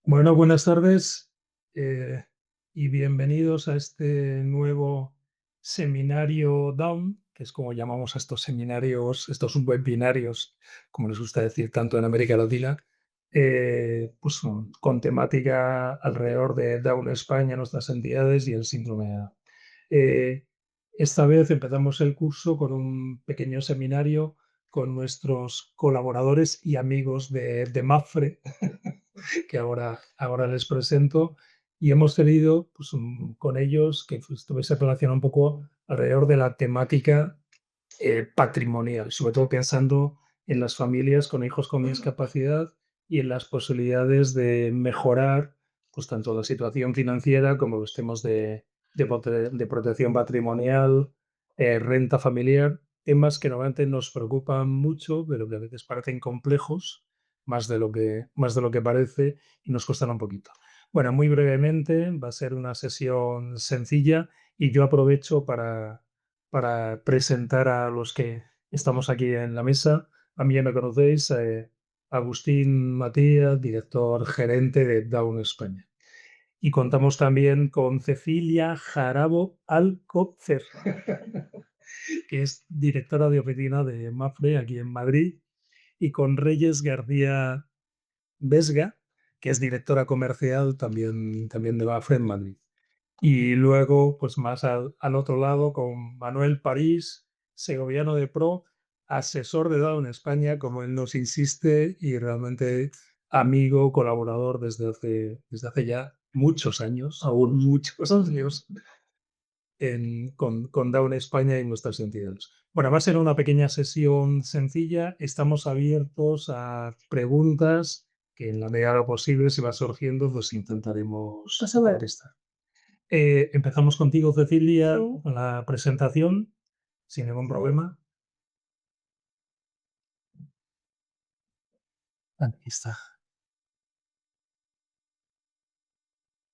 Bueno, buenas tardes eh, y bienvenidos a este nuevo seminario Down, que es como llamamos a estos seminarios, estos webinarios, como les gusta decir tanto en América Latina, con temática alrededor de Down España, nuestras entidades y el síndrome de Down. Eh, esta vez empezamos el curso con un pequeño seminario con nuestros colaboradores y amigos de MAFRE, que ahora les presento, y hemos tenido con ellos que estuviese relacionado un poco alrededor de la temática patrimonial, sobre todo pensando en las familias con hijos con discapacidad y en las posibilidades de mejorar pues tanto la situación financiera como los temas de protección patrimonial, renta familiar, temas que normalmente nos preocupan mucho, pero que a veces parecen complejos, más de lo que parece, y nos cuestan un poquito. Bueno, muy brevemente, va a ser una sesión sencilla y yo aprovecho para presentar a los que estamos aquí en la mesa. A mí ya me conocéis, Agustín Matías, director gerente de Down España. Y contamos también con Cecilia Jarabo Alcocer, que es directora de oficina de MAFRE aquí en Madrid, y con Reyes García Vesga, que es directora comercial también de MAFRE en Madrid. Y luego, pues más al otro lado, con Manuel París, segoviano de Pro, asesor de Down en España, como él nos insiste, y realmente amigo, colaborador desde hace ya muchos años, aún muchos años, con Down España y nuestras entidades. Bueno, va a ser una pequeña sesión sencilla. Estamos abiertos a preguntas que en la medida de lo posible, si va surgiendo, pues intentaremos contestar. Empezamos contigo, Cecilia, Sí. con la presentación, sin ningún problema. Aquí está.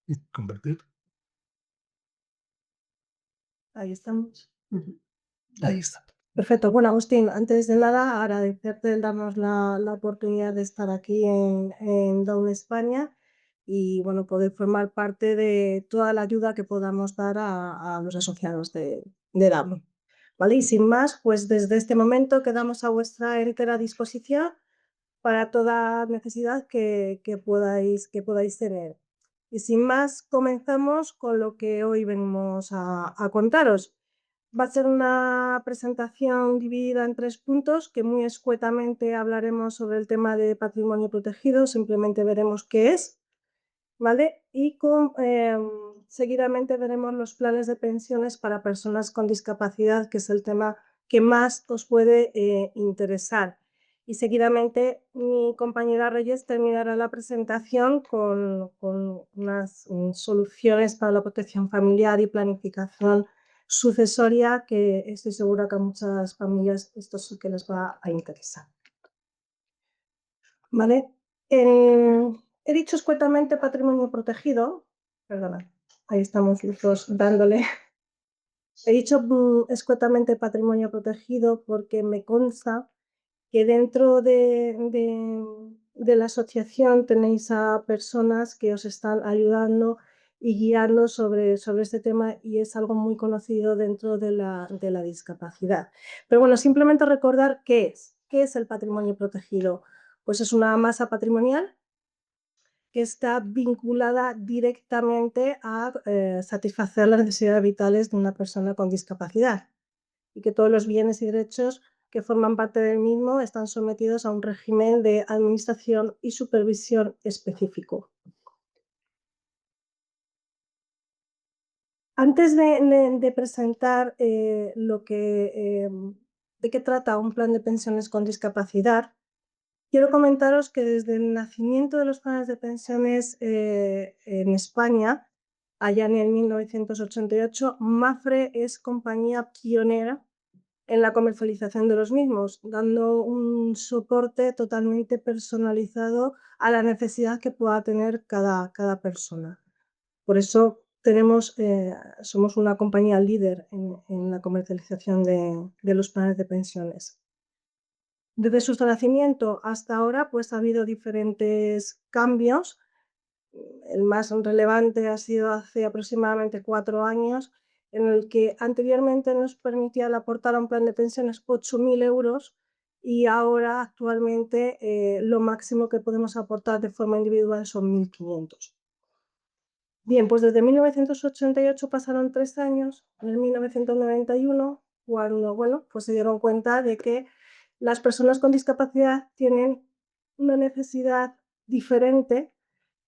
Y convertir. Ahí estamos. Ahí está. Perfecto. Bueno, Agustín, antes de nada, agradecerte el darnos la oportunidad de estar aquí en Down España y bueno, poder formar parte de toda la ayuda que podamos dar a los asociados de Down. ¿Vale? Y sin más, pues desde este momento quedamos a vuestra entera disposición para toda necesidad que podáis tener. Y sin más, comenzamos con lo que hoy venimos a contaros. Va a ser una presentación dividida en 3 puntos, que muy escuetamente hablaremos sobre el tema de patrimonio protegido, simplemente veremos qué es, ¿vale? Y seguidamente veremos los planes de pensiones para personas con discapacidad, que es el tema que más os puede interesar. Y seguidamente mi compañera Reyes terminará la presentación con unas soluciones para la protección familiar y planificación sucesoria, que estoy segura que a muchas familias esto sí que les va a interesar. ¿Vale? He dicho escuetamente patrimonio protegido, perdona, ahí estamos los dos dándole. He dicho escuetamente patrimonio protegido porque me consta que dentro de la asociación tenéis a personas que os están ayudando y guiando sobre este tema, y es algo muy conocido dentro de la discapacidad. Pero bueno, simplemente recordar qué es el patrimonio protegido. Pues es una masa patrimonial que está vinculada directamente a satisfacer las necesidades vitales de una persona con discapacidad, y que todos los bienes y derechos que forman parte del mismo están sometidos a un régimen de administración y supervisión específico. Antes de presentar de qué trata un plan de pensiones con discapacidad, quiero comentaros que desde el nacimiento de los planes de pensiones en España, allá en el 1988, MAFRE es compañía pionera en la comercialización de los mismos, dando un soporte totalmente personalizado a la necesidad que pueda tener cada persona. Por eso somos una compañía líder en la comercialización de los planes de pensiones. Desde su nacimiento hasta ahora, pues ha habido diferentes cambios El más relevante ha sido hace aproximadamente 4 años, en el que anteriormente nos permitía el aportar a un plan de pensiones 8.000 euros y ahora actualmente lo máximo que podemos aportar de forma individual son 1.500. Bien, pues desde 1988 pasaron 3 años, en 1991, cuando, bueno, pues se dieron cuenta de que las personas con discapacidad tienen una necesidad diferente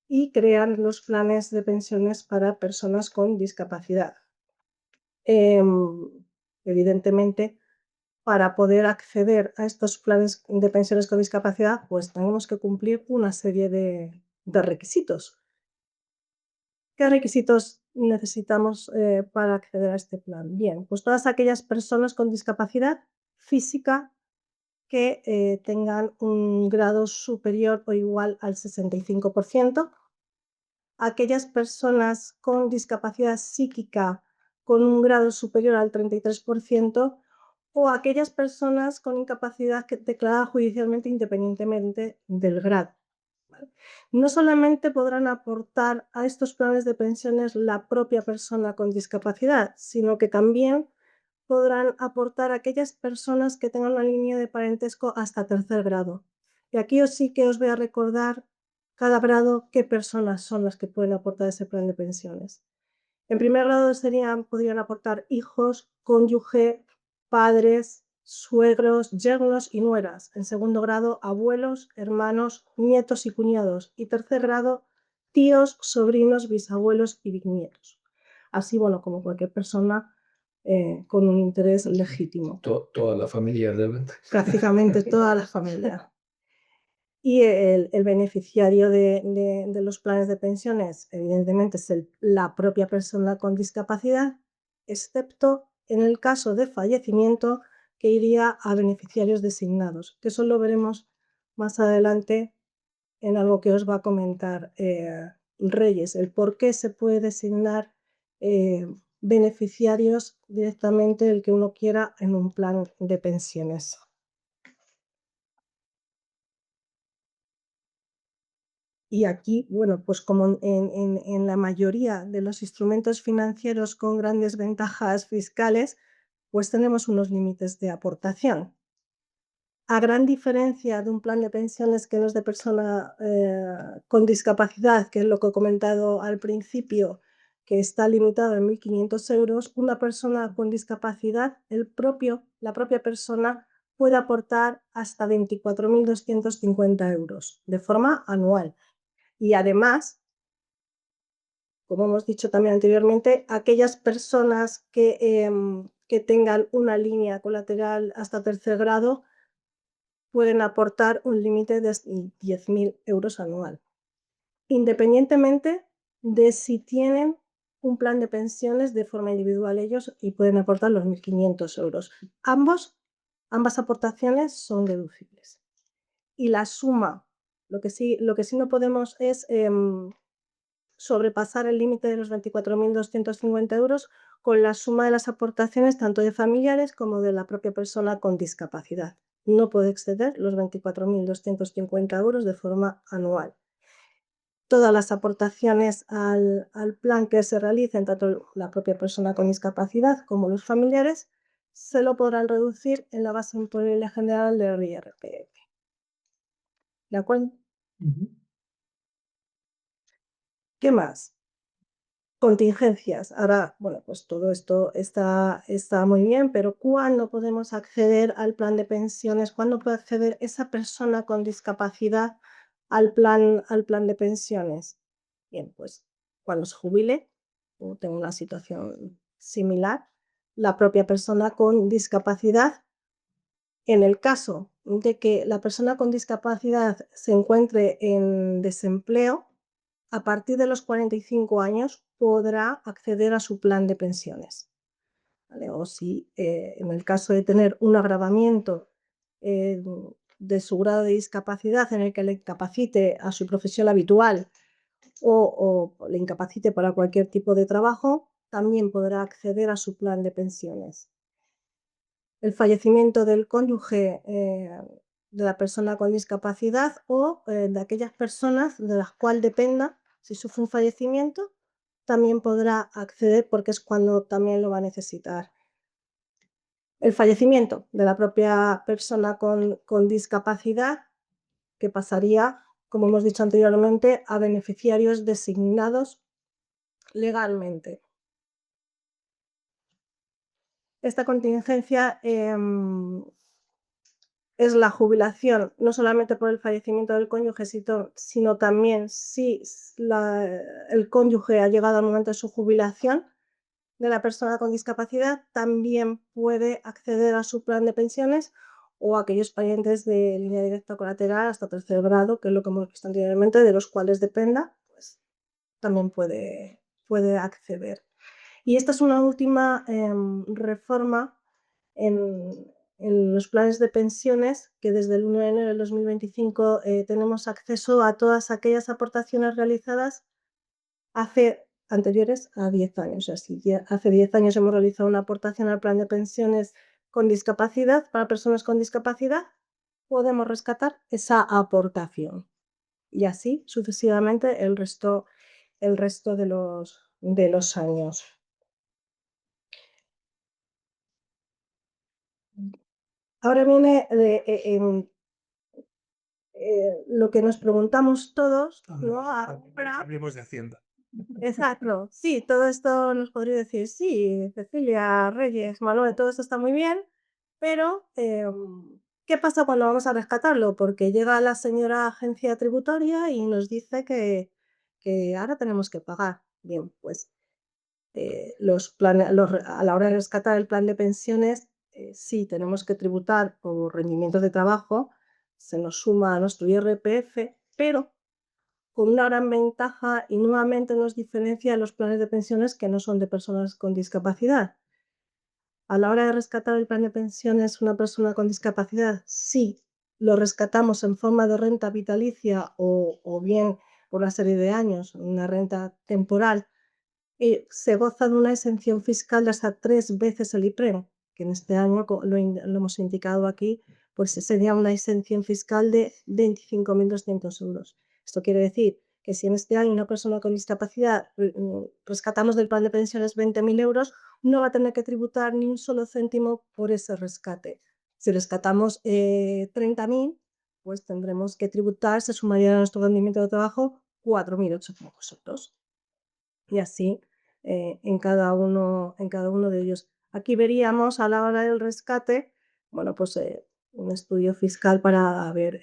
y crean los planes de pensiones para personas con discapacidad. Evidentemente, para poder acceder a estos planes de pensiones con discapacidad, pues tenemos que cumplir una serie de requisitos. ¿Qué requisitos necesitamos para acceder a este plan? Bien, pues todas aquellas personas con discapacidad física que tengan un grado superior o igual al 65%, aquellas personas con discapacidad psíquica con un grado superior al 33% o aquellas personas con incapacidad declarada judicialmente independientemente del grado. ¿Vale? No solamente podrán aportar a estos planes de pensiones la propia persona con discapacidad, sino que también podrán aportar aquellas personas que tengan una línea de parentesco hasta tercer grado. Y aquí sí que os voy a recordar cada grado qué personas son las que pueden aportar ese plan de pensiones. En primer grado podrían aportar hijos, cónyuge, padres, suegros, yernos y nueras. En segundo grado, abuelos, hermanos, nietos y cuñados. Y tercer grado, tíos, sobrinos, bisabuelos y bisnietos. Así, bueno, como cualquier persona con un interés legítimo. Toda la familia realmente. Prácticamente toda la familia. Y el beneficiario de los planes de pensiones, evidentemente, es la propia persona con discapacidad, excepto en el caso de fallecimiento, que iría a beneficiarios designados, que eso lo veremos más adelante en algo que os va a comentar Reyes, el por qué se puede designar beneficiarios directamente el que uno quiera en un plan de pensiones. Y aquí, bueno, pues como en la mayoría de los instrumentos financieros con grandes ventajas fiscales, pues tenemos unos límites de aportación. A gran diferencia de un plan de pensiones que no es de persona con discapacidad, que es lo que he comentado al principio, que está limitado en 1.500 euros, una persona con discapacidad, la propia persona puede aportar hasta 24.250 euros de forma anual. Y además, como hemos dicho también anteriormente, aquellas personas que tengan una línea colateral hasta tercer grado pueden aportar un límite de 10.000 euros anual, independientemente de si tienen un plan de pensiones de forma individual ellos y pueden aportar los 1.500 euros. Ambas aportaciones son deducibles. Y la suma, lo que sí no podemos es sobrepasar el límite de los 24.250 euros con la suma de las aportaciones tanto de familiares como de la propia persona con discapacidad. No puede exceder los 24.250 euros de forma anual. Todas las aportaciones al plan que se realicen, tanto la propia persona con discapacidad como los familiares, se lo podrán reducir en la base imponible general del IRPF. ¿De acuerdo? ¿Qué más? Contingencias. Ahora, bueno, pues todo esto está muy bien, pero ¿cuándo podemos acceder al plan de pensiones? ¿Cuándo puede acceder esa persona con discapacidad al plan de pensiones? Bien, pues cuando se jubile o tenga una situación similar, la propia persona con discapacidad, en el caso de que la persona con discapacidad se encuentre en desempleo, a partir de los 45 años podrá acceder a su plan de pensiones. ¿Vale? O si en el caso de tener un agravamiento de su grado de discapacidad en el que le incapacite a su profesión habitual o le incapacite para cualquier tipo de trabajo, también podrá acceder a su plan de pensiones. El fallecimiento del cónyuge de la persona con discapacidad o de aquellas personas de las cuales dependa si sufre un fallecimiento, también podrá acceder porque es cuando también lo va a necesitar. El fallecimiento de la propia persona con discapacidad, que pasaría, como hemos dicho anteriormente, a beneficiarios designados legalmente. Esta contingencia es la jubilación, no solamente por el fallecimiento del cónyuge, sino también si el cónyuge ha llegado al momento de su jubilación de la persona con discapacidad, también puede acceder a su plan de pensiones o aquellos parientes de línea directa o colateral hasta tercer grado, que es lo que hemos visto anteriormente, de los cuales dependa, pues también puede acceder. Y esta es una última reforma en, en los planes de pensiones, que desde el 1 de enero del 2025 tenemos acceso a todas aquellas aportaciones realizadas anteriores a 10 años. O sea, si hace 10 años hemos realizado una aportación al plan de pensiones con discapacidad, para personas con discapacidad, podemos rescatar esa aportación. Y así sucesivamente el resto de los años. Ahora viene lo que nos preguntamos todos, ¿no? Ahora, Hablemos de Hacienda. exacto, sí, todo esto nos podría decir, sí, Cecilia, Reyes, Manuel, todo esto está muy bien, pero ¿qué pasa cuando vamos a rescatarlo? Porque llega la señora agencia tributaria y nos dice que ahora tenemos que pagar. Bien, pues a la hora de rescatar el plan de pensiones, sí tenemos que tributar por rendimientos de trabajo, se nos suma a nuestro IRPF, pero con una gran ventaja y nuevamente nos diferencia de los planes de pensiones que no son de personas con discapacidad. A la hora de rescatar el plan de pensiones una persona con discapacidad, sí, lo rescatamos en forma de renta vitalicia o bien por una serie de años, una renta temporal, se goza de una exención fiscal de hasta 3 veces el IPREM, que en este año lo hemos indicado aquí, pues sería una exención fiscal de 25.200 euros. Esto quiere decir que si en este año una persona con discapacidad rescatamos del plan de pensiones 20.000 euros, no va a tener que tributar ni un solo céntimo por ese rescate. Si rescatamos 30.000, pues tendremos que tributar, se sumaría a nuestro rendimiento de trabajo 4.800 euros. Y así en cada uno de ellos. Aquí veríamos a la hora del rescate, bueno, pues un estudio fiscal para ver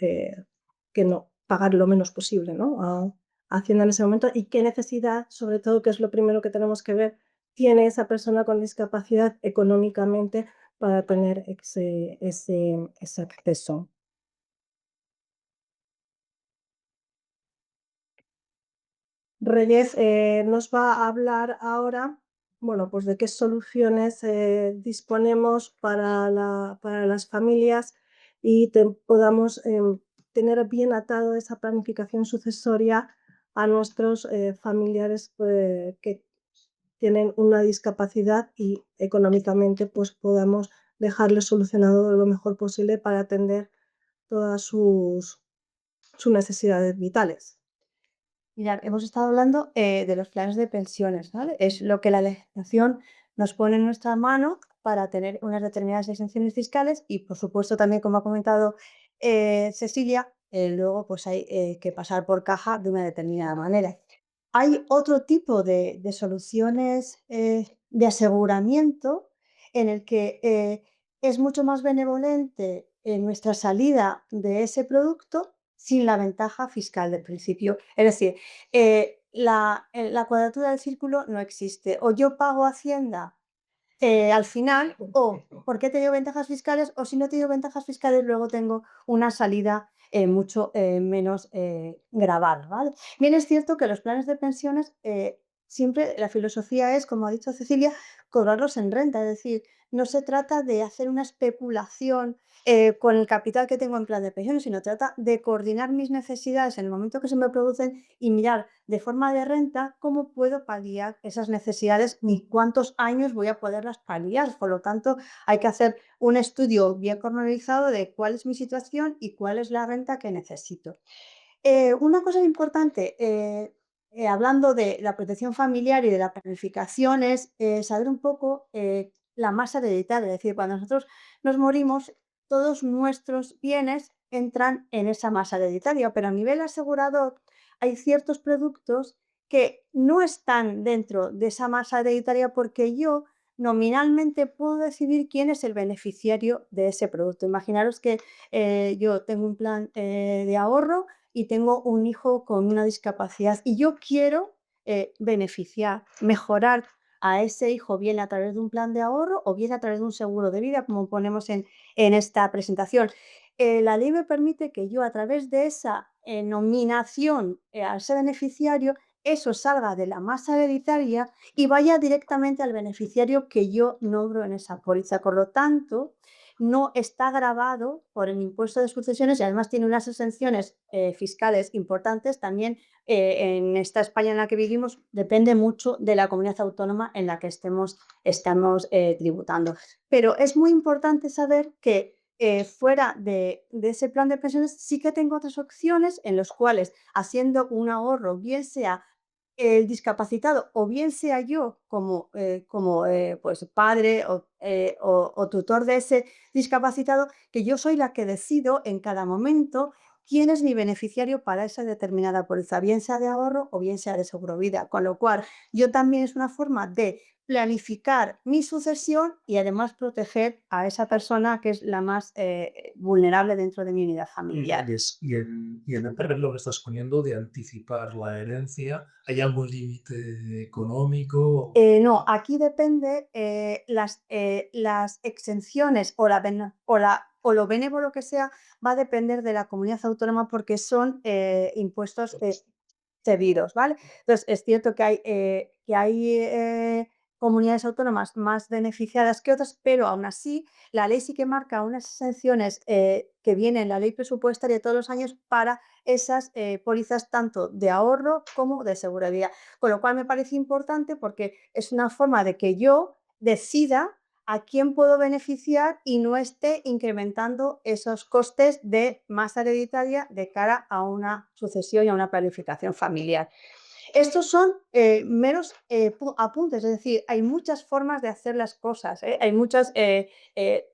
que no pagar lo menos posible, ¿no? A Hacienda en ese momento y qué necesidad, sobre todo, que es lo primero que tenemos que ver, tiene esa persona con discapacidad económicamente para tener ese acceso. Reyes nos va a hablar ahora, bueno, pues de qué soluciones disponemos para las familias y podamos tener bien atado esa planificación sucesoria a nuestros familiares que tienen una discapacidad y económicamente pues podamos dejarles solucionado lo mejor posible para atender todas sus necesidades vitales. Mirad, hemos estado hablando de los planes de pensiones, ¿vale? Es lo que la legislación nos pone en nuestra mano para tener unas determinadas exenciones fiscales y, por supuesto, también, como ha comentado Cecilia, luego pues hay que pasar por caja de una determinada manera. Hay otro tipo de soluciones de aseguramiento en el que es mucho más benevolente nuestra salida de ese producto sin la ventaja fiscal del principio. Es decir, la cuadratura del círculo no existe. O yo pago Hacienda al final, o porque he tenido ventajas fiscales, o si no he tenido ventajas fiscales, luego tengo una salida mucho menos gravada, ¿vale? Bien, es cierto que los planes de pensiones, siempre la filosofía es, como ha dicho Cecilia, cobrarlos en renta, es decir, no se trata de hacer una especulación con el capital que tengo en plan de pensiones, sino trata de coordinar mis necesidades en el momento que se me producen y mirar de forma de renta cómo puedo paliar esas necesidades y cuántos años voy a poderlas paliar. Por lo tanto, hay que hacer un estudio bien pormenorizado de cuál es mi situación y cuál es la renta que necesito. Una cosa importante, hablando de la protección familiar y de la planificación, es saber un poco la masa hereditaria. Es decir, cuando nosotros nos morimos, todos nuestros bienes entran en esa masa hereditaria, pero a nivel asegurador hay ciertos productos que no están dentro de esa masa hereditaria porque yo nominalmente puedo decidir quién es el beneficiario de ese producto. Imaginaros que yo tengo un plan de ahorro y tengo un hijo con una discapacidad y yo quiero beneficiar, mejorar a ese hijo, bien a través de un plan de ahorro o bien a través de un seguro de vida, como ponemos en esta presentación. La ley me permite que yo a través de esa nominación a ese beneficiario, eso salga de la masa hereditaria y vaya directamente al beneficiario que yo nombro en esa póliza. Por lo tanto, no está gravado por el impuesto de sucesiones y además tiene unas exenciones fiscales importantes. También en esta España en la que vivimos depende mucho de la comunidad autónoma en la que estamos tributando. Pero es muy importante saber que fuera de ese plan de pensiones sí que tengo otras opciones en los cuales haciendo un ahorro, bien sea el discapacitado o bien sea yo como pues padre o tutor de ese discapacitado, que yo soy la que decido en cada momento quién es mi beneficiario para esa determinada póliza, bien sea de ahorro o bien sea de seguro vida. Con lo cual, yo también es una forma de planificar mi sucesión y además proteger a esa persona que es la más vulnerable dentro de mi unidad familiar. Y en el ejemplo que estás poniendo de anticipar la herencia, ¿hay algún límite económico? No, aquí depende las exenciones o lo benévolo que sea, va a depender de la comunidad autónoma porque son impuestos cedidos, ¿vale? Entonces, es cierto que hay comunidades autónomas más beneficiadas que otras, pero aún así la ley sí que marca unas exenciones que vienen en la ley presupuestaria de todos los años para esas pólizas tanto de ahorro como de seguridad. Con lo cual me parece importante porque es una forma de que yo decida a quién puedo beneficiar y no esté incrementando esos costes de masa hereditaria de cara a una sucesión y a una planificación familiar. Estos son meros apuntes, es decir, hay muchas formas de hacer las cosas, es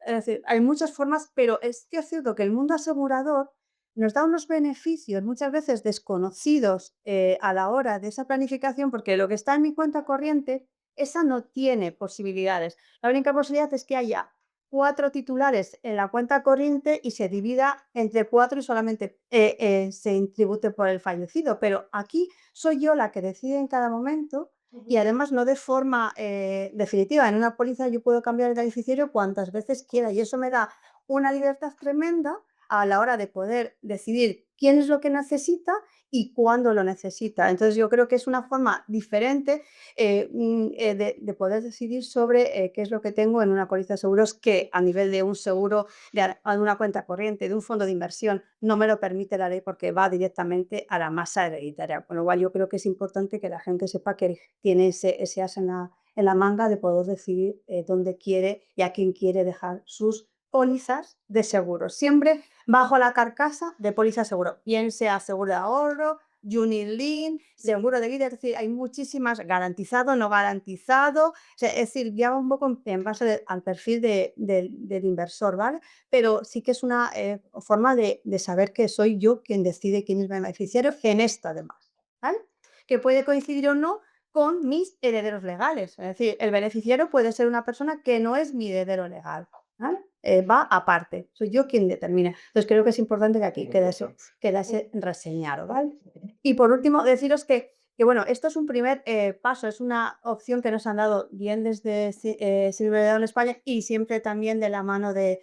decir, hay muchas formas, pero es que es cierto que el mundo asegurador nos da unos beneficios muchas veces desconocidos a la hora de esa planificación, porque lo que está en mi cuenta corriente, esa no tiene posibilidades. La única posibilidad es que haya 4 titulares en la cuenta corriente y se divida entre 4 y solamente se tribute por el fallecido. Pero aquí soy yo la que decide en cada momento y además no de forma definitiva. En una póliza yo puedo cambiar el beneficiario cuantas veces quiera y eso me da una libertad tremenda a la hora de poder decidir quién es lo que necesita y cuándo lo necesita. Entonces yo creo que es una forma diferente de poder decidir sobre qué es lo que tengo en una póliza de seguros que a nivel de un seguro, de una cuenta corriente, de un fondo de inversión, no me lo permite la ley porque va directamente a la masa hereditaria. Con lo cual yo creo que es importante que la gente sepa que tiene ese as en la manga de poder decidir dónde quiere y a quién quiere dejar sus pólizas de seguro, siempre bajo la carcasa de póliza de seguro, bien sea seguro de ahorro, Unit Link, seguro de vida, es decir, hay muchísimas, garantizado, no garantizado, o sea, es decir, ya va un poco en base al perfil del inversor, ¿vale? Pero sí que es una forma de saber que soy yo quien decide quién es mi beneficiario en esto además, ¿vale? Que puede coincidir o no con mis herederos legales, es decir, el beneficiario puede ser una persona que no es mi heredero legal, ¿vale? Va aparte, soy yo quien determina. Entonces creo que es importante que aquí quedase reseñado, ¿vale? Y por último, deciros que bueno, esto es un primer paso, es una opción que nos han dado bien desde Cibervedado en España y siempre también de la mano de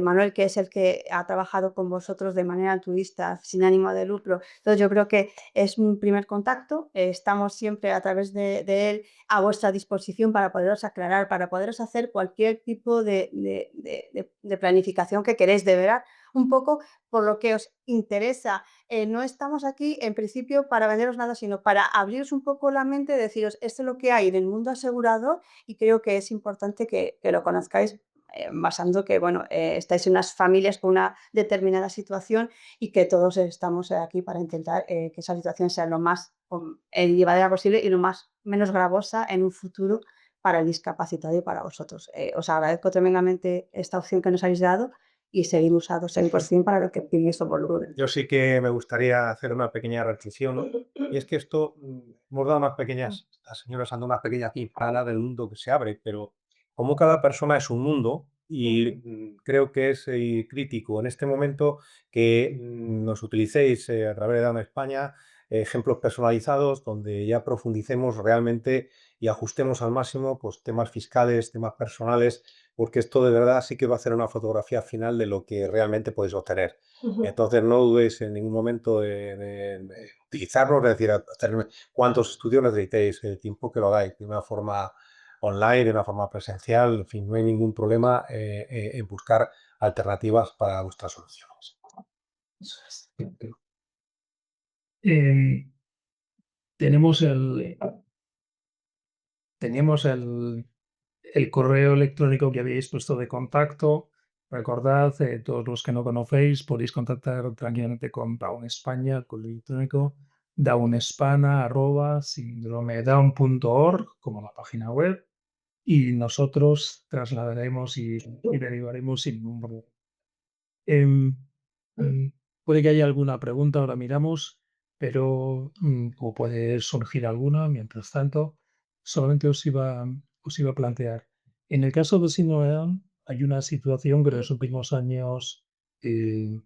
Manuel, que es el que ha trabajado con vosotros de manera altruista, sin ánimo de lucro. Entonces yo creo que es un primer contacto, estamos siempre a través de él a vuestra disposición para poderos aclarar, para poderos hacer cualquier tipo de planificación que queréis, de verdad, un poco por lo que os interesa. No estamos aquí en principio para venderos nada, sino para abriros un poco la mente, deciros esto es lo que hay en el mundo asegurador y creo que es importante que lo conozcáis basando que, bueno, estáis en unas familias con una determinada situación y que todos estamos aquí para intentar que esa situación sea lo más llevadera posible y lo más menos gravosa en un futuro para el discapacitado y para vosotros. Os agradezco tremendamente esta opción que nos habéis dado y seguimos a 200% para lo que pidáis por volumen. Yo sí que me gustaría hacer una pequeña reflexión, y es que esto, hemos dado unas pequeñas, las señoras han dado unas pequeñas pinceladas del mundo que se abre, pero como cada persona es un mundo, y creo que es crítico en este momento que nos utilicéis a través de Down España ejemplos personalizados donde ya profundicemos realmente y ajustemos al máximo pues, temas fiscales, temas personales, porque esto de verdad sí que va a hacer una fotografía final de lo que realmente podéis obtener. Entonces no dudéis en ningún momento de utilizarlos, es decir, hacer cuántos estudios necesitéis, el tiempo que lo hagáis, de una forma online, de una forma presencial, en fin, no hay ningún problema en buscar alternativas para vuestras soluciones. Eso es. Eh, tenemos el, teníamos el correo electrónico que habéis puesto de contacto. Recordad, todos los que no conocéis, podéis contactar tranquilamente con Down España, el correo electrónico downespana@sindromedown.org, como la página web, y nosotros trasladaremos y derivaremos sin ningún problema. Em, puede que haya alguna pregunta, ahora miramos, pero o puede surgir alguna. Mientras tanto, solamente os iba a plantear. En el caso de síndrome de Down, hay una situación que en los últimos años eh,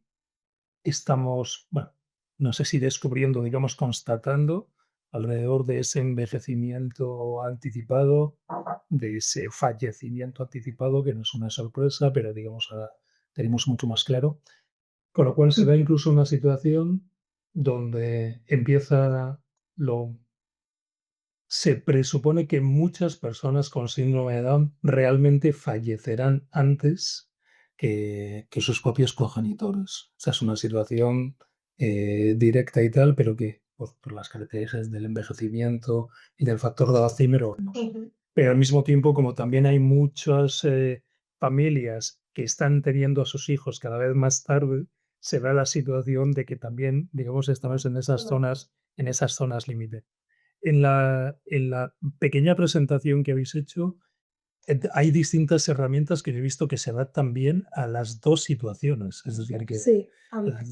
estamos, bueno, no sé si descubriendo, digamos, constatando alrededor de ese envejecimiento anticipado, de ese fallecimiento anticipado, que no es una sorpresa, pero digamos, ahora tenemos mucho más claro. Con lo cual se da incluso una situación donde empieza lo se presupone que muchas personas con síndrome de Down realmente fallecerán antes que sus propios progenitores. O sea, es una situación directa y tal, pero que por las características del envejecimiento y del factor de Alzheimer, pero al mismo tiempo, como también hay muchas familias que están teniendo a sus hijos cada vez más tarde, se da la situación de que también, digamos, estamos en esas zonas límite. En la pequeña presentación que habéis hecho, hay distintas herramientas que yo he visto que se adaptan bien a las dos situaciones. Es decir, que Sí,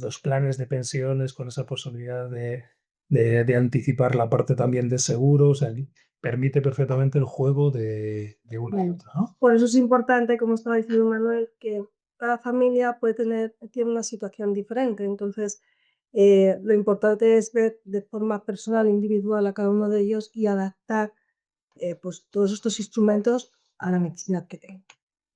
los planes de pensiones con esa posibilidad de anticipar la parte también de seguro, o sea, permite perfectamente el juego de una y otra, ¿no? por eso es importante, como estaba diciendo Manuel, que cada familia tiene una situación diferente. Entonces, lo importante es ver de forma personal, individual a cada uno de ellos y adaptar pues, todos estos instrumentos a la necesidad que tengan.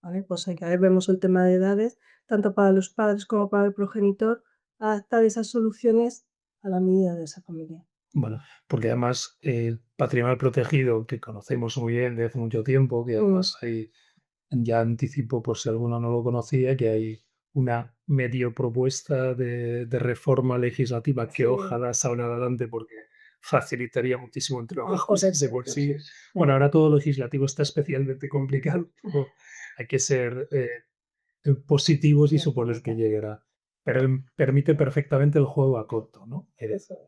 ¿Vale? Pues ahí vemos el tema de edades, tanto para los padres como para el progenitor, adaptar esas soluciones a la medida de esa familia. Bueno, porque además el patrimonio protegido, que conocemos muy bien de hace mucho tiempo, que además hay, ya anticipo por si alguno no lo conocía, que hay una medio propuesta de reforma legislativa que Sí. ojalá salga adelante porque facilitaría muchísimo el trabajo Pues si se consigue. Bueno, ahora todo legislativo está especialmente complicado, pero hay que ser positivos y suponer que llegará. Pero permite perfectamente el juego a corto, ¿no?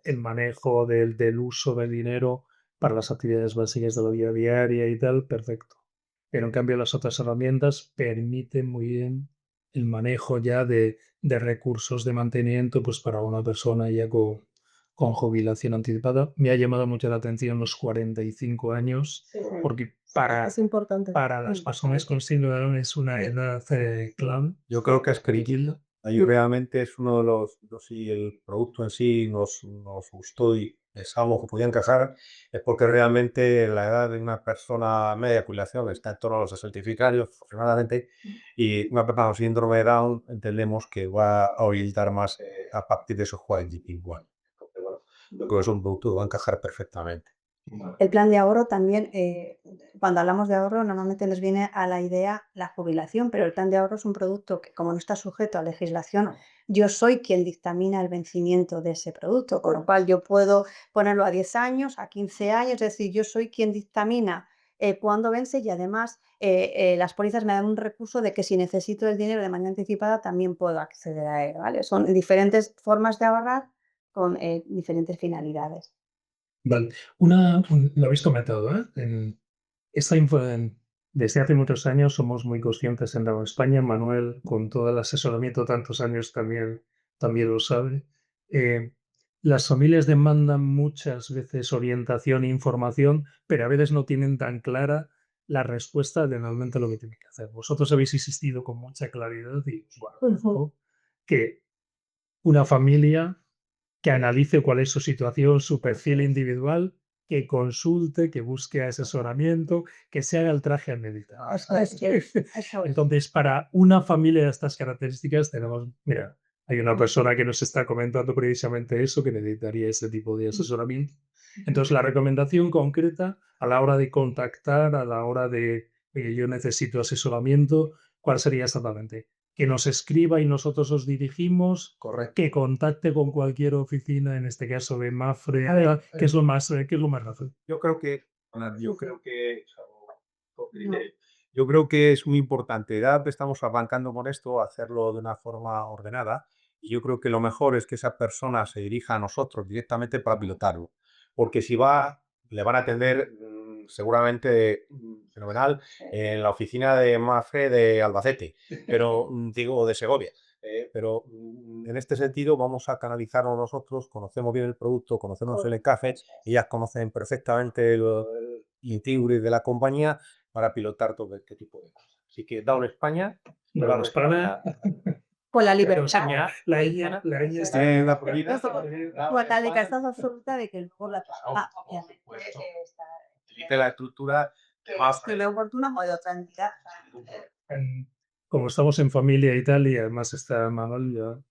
El manejo del uso del dinero para las actividades básicas de la vida diaria y tal, perfecto. Pero en cambio las otras herramientas permiten muy bien el manejo ya de recursos de mantenimiento pues para una persona ya con jubilación anticipada. Me ha llamado mucho la atención los 45 años, porque Es importante. para las personas con síndrome de Down es una edad clave. Yo creo que es crítico. Ahí realmente es uno de si el producto en sí nos gustó y pensábamos que podía encajar, es porque realmente la edad de una persona media jubilación está en torno a los 65 años aproximadamente, y una persona con síndrome de Down entendemos que va a orientar más a partir de esos 45 años. Entonces, bueno, yo creo que es un producto que va a encajar perfectamente. El plan de ahorro también, cuando hablamos de ahorro, normalmente nos viene a la idea la jubilación, pero el plan de ahorro es un producto que, como no está sujeto a legislación, yo soy quien dictamina el vencimiento de ese producto, con lo cual yo puedo ponerlo a 10 años, a 15 años, es decir, yo soy quien dictamina cuándo vence y además las pólizas me dan un recurso de que si necesito el dinero de manera anticipada también puedo acceder a él, ¿vale? Son diferentes formas de ahorrar con diferentes finalidades. Vale. Lo habéis comentado, ¿eh? Desde hace muchos años somos muy conscientes en Nueva España. Manuel, con todo el asesoramiento, tantos años también lo sabe. eh, las familias demandan muchas veces orientación e información, pero a veces no tienen tan clara la respuesta de realmente lo que tienen que hacer. Vosotros habéis insistido con mucha claridad y os agradezco que una familia que analice cuál es su situación, su perfil individual, que consulte, que busque asesoramiento, que se haga el traje a medida. Eso es, eso es. Entonces, para una familia de estas características tenemos, mira, hay una persona que nos está comentando precisamente eso, que necesitaría ese tipo de asesoramiento. Entonces, la recomendación concreta a la hora de contactar, a la hora de, oye, yo necesito asesoramiento, ¿cuál sería exactamente? Que nos escriba y nosotros os dirigimos, Correcto. que contacte con cualquier oficina, en este caso de Mafre, ¿qué es lo más rápido? Yo creo que, yo creo que, yo creo que es muy importante. Ya estamos arrancando con esto, hacerlo de una forma ordenada. Y yo creo que lo mejor es que esa persona se dirija a nosotros directamente para pilotarlo. Porque si va, le van a atender seguramente fenomenal en la oficina de Mafre de Albacete, pero digo de Segovia. Pero en este sentido vamos a canalizarlo nosotros, conocemos bien el producto, conocemos el encaje, ellas conocen perfectamente el intríngulis de la compañía para pilotar todo este tipo de cosas. Así que Down España, Vamos para Con la pero libertad. la ñ está la prioridad. Con la libertad absoluta de que luego la persona Utilice la estructura más que ve oportuna o de otra entidad. como estamos en familia y tal, y además está Manuel,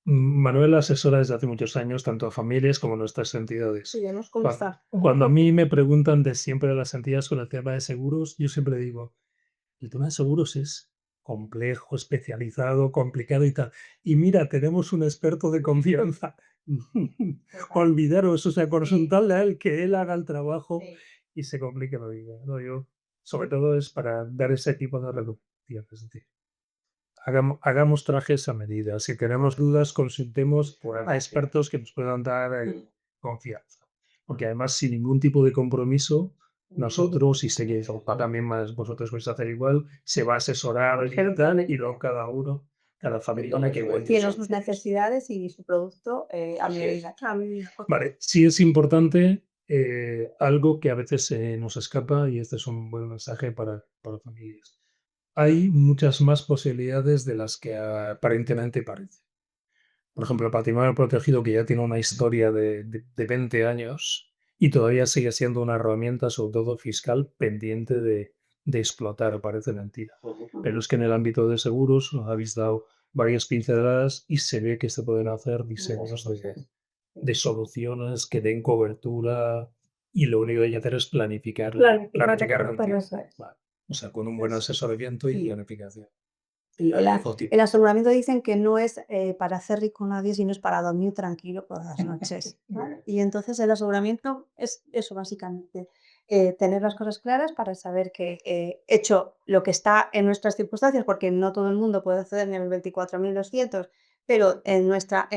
Manuel asesora desde hace muchos años tanto a familias como a nuestras entidades. Sí, ya nos Cuando, consta. cuando a mí me preguntan de siempre las entidades con el tema de seguros, yo siempre digo, el tema de seguros es complejo, especializado, complicado y tal. Y mira, tenemos un experto de confianza. Olvidaros, o sea, consultarle a él, que él haga el trabajo y se complique la vida, ¿no? Yo, sobre todo es para dar ese tipo de recomendaciones. Es decir, hagamos trajes a medida. Si tenemos dudas, consultemos a expertos que nos puedan dar confianza. Porque además, sin ningún tipo de compromiso, nosotros, y sé que también más vosotros vais a hacer igual, se va a asesorar y tal, y luego cada familia que Tiene sus necesidades y su producto a medida. Vale, sí es importante algo que a veces se nos escapa, y este es un buen mensaje para familias. Hay muchas más posibilidades de las que aparentemente parece. Por ejemplo, el patrimonio protegido, que ya tiene una historia de 20 años y todavía sigue siendo una herramienta, sobre todo fiscal, pendiente de explotar, parece mentira. Pero es que en el ámbito de seguros os habéis dado varias pinceladas y se ve que se pueden hacer diseños de soluciones que den cobertura, y lo único que hay que hacer es planificar. Pero eso es. Vale. O sea, con un buen asesoramiento y Sí. planificación. El aseguramiento dicen que no es para hacer rico a nadie, sino es para dormir tranquilo por las noches. ¿Vale? Y entonces el aseguramiento es eso básicamente, tener las cosas claras para saber que hecho lo que está en nuestras circunstancias, porque no todo el mundo puede acceder ni al 24.200, pero en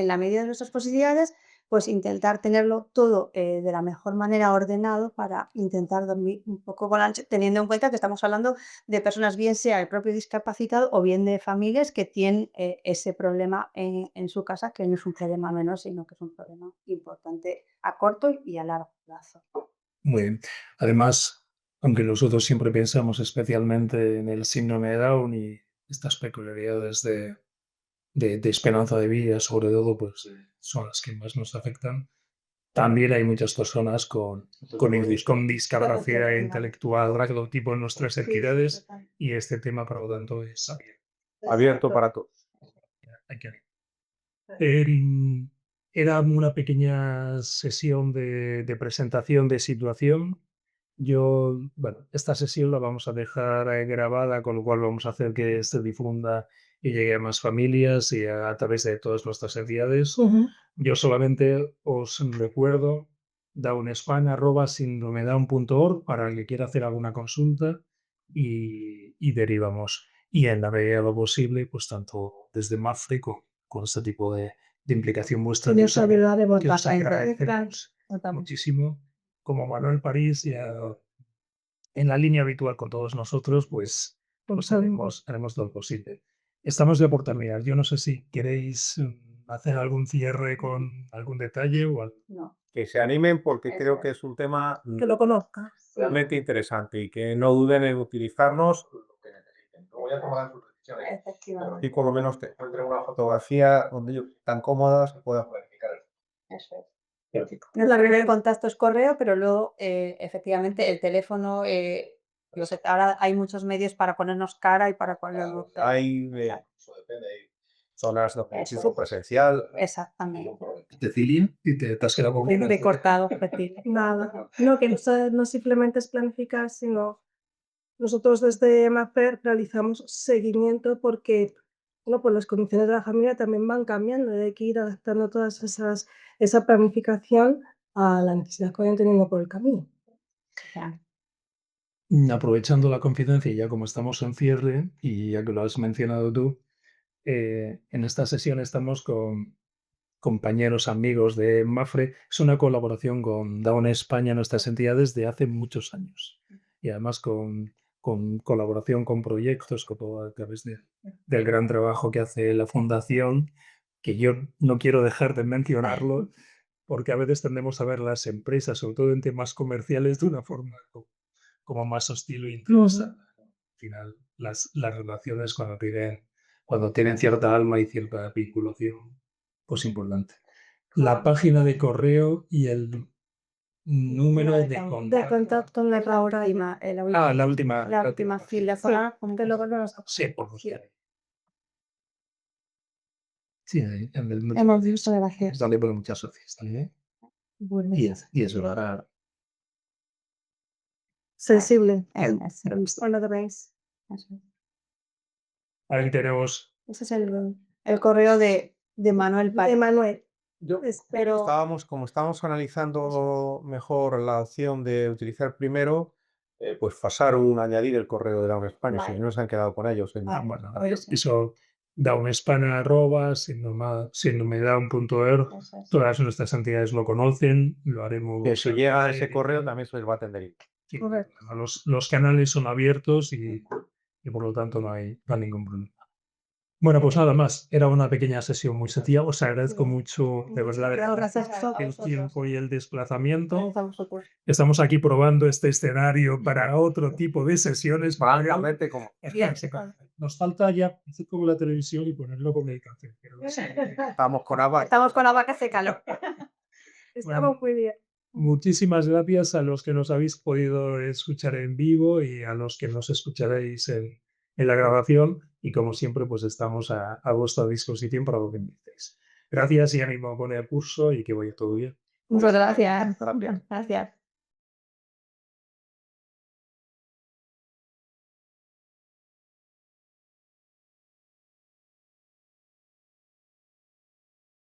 la medida de nuestras posibilidades, pues intentar tenerlo todo de la mejor manera ordenado para intentar dormir un poco con ancho, teniendo en cuenta que estamos hablando de personas, bien sea el propio discapacitado o bien de familias que tienen ese problema en su casa, que no es un problema menor, sino que es un problema importante a corto y a largo plazo. Muy bien. Además, aunque nosotros siempre pensamos especialmente en el síndrome de Down y estas peculiaridades de esperanza de vida, sobre todo, pues son las que más nos afectan. También hay muchas personas con discapacidad intelectual de todo tipo en nuestras entidades, y este tema, por lo tanto, es Abierto para todos. hay que era una pequeña sesión de presentación de situación. Bueno, esta sesión la vamos a dejar grabada, con lo cual vamos a hacer que se difunda y llegue a más familias y a través de todas nuestras entidades. Yo solamente os recuerdo downespan@sindromedown.org para el que quiera hacer alguna consulta y derivamos. Y en la medida de lo posible, pues tanto desde MAPFRE con este tipo de implicación vuestra, Y que nos os ayudaremos que os bastante. agradecemos muchísimo. Como Manuel París, ya en la línea habitual con todos nosotros, pues haremos todo lo posible. Estamos ya por terminar. Yo no sé si queréis hacer algún cierre con algún detalle o algo. No. Que se animen porque Eso creo es. que es un tema Que lo conozca. realmente interesante y que no duden en utilizarnos lo que necesiten. Luego ya tomarán sus decisiones. Efectivamente. Y por lo menos te encuentren una fotografía donde ellos tan cómodas puedan planificar. Eso es. Nuestro primer contacto es correo, pero luego, efectivamente, el teléfono, ahora hay muchos medios para ponernos cara y para ponernos. Hay zonas donde existe presencial. Exactamente. Cecilia, y te has quedado con Me he cortado, Cecilia. Nada. No, que no simplemente es planificar, sino nosotros desde MAPFRE realizamos seguimiento porque bueno, pues las condiciones de la familia también van cambiando, hay que ir adaptando esa planificación a la necesidad que vayan teniendo por el camino. Aprovechando la confidencia, y ya como estamos en cierre, y ya que lo has mencionado tú, en esta sesión estamos con compañeros, amigos de MAPFRE. Es una colaboración con Down España, nuestras entidades, de hace muchos años. Y además con colaboración con proyectos, con todo a través del gran trabajo que hace la Fundación, que yo no quiero dejar de mencionarlo, porque a veces tendemos a ver las empresas, sobre todo en temas comerciales, de una forma como más hostil o intensa. Al final, las relaciones cuando tienen cierta alma y cierta vinculación, pues importante. La página de correo y el número de De contacto. contacto en La última, La última. la última fila. que luego nos Sí, por favor. Sí, en el Hemos visto, gracias. donde ponen muchas socios. Y eso ahora. sensible. Eso Bueno, tenéis. es. Ahí tenemos. Ese es el correo de Manuel París. Manuel. Yo, Pero como estábamos analizando mejor la opción de utilizar primero, pues pasaron a añadir el correo de Down España, Vale. si no se han quedado con ellos. Bueno, Pues sí. eso, downespan@sindomedown.org. Eso es. Todas nuestras entidades lo conocen, lo haremos. Que si llega a ese correo también se les va a atender. Sí, Correcto. los canales son abiertos y por lo tanto no hay ningún problema. Bueno, pues nada más. Era una pequeña sesión muy sencilla. Os agradezco mucho de verdad Gracias a el vosotros. tiempo y el desplazamiento. Gracias a vosotros. Estamos aquí probando este escenario para otro tipo de sesiones. Francamente, como Nos falta ya hacer como la televisión y ponerlo con el café. Pero estamos con ABAC. Estamos con agua que hace calor. Estamos muy bien. muchísimas gracias a los que nos habéis podido escuchar en vivo y a los que nos escucharéis en la grabación. Y como siempre, pues estamos a vuestra disposición para lo que necesitéis. Gracias y ánimo con el curso y que vaya todo bien. Muchas gracias. Gracias.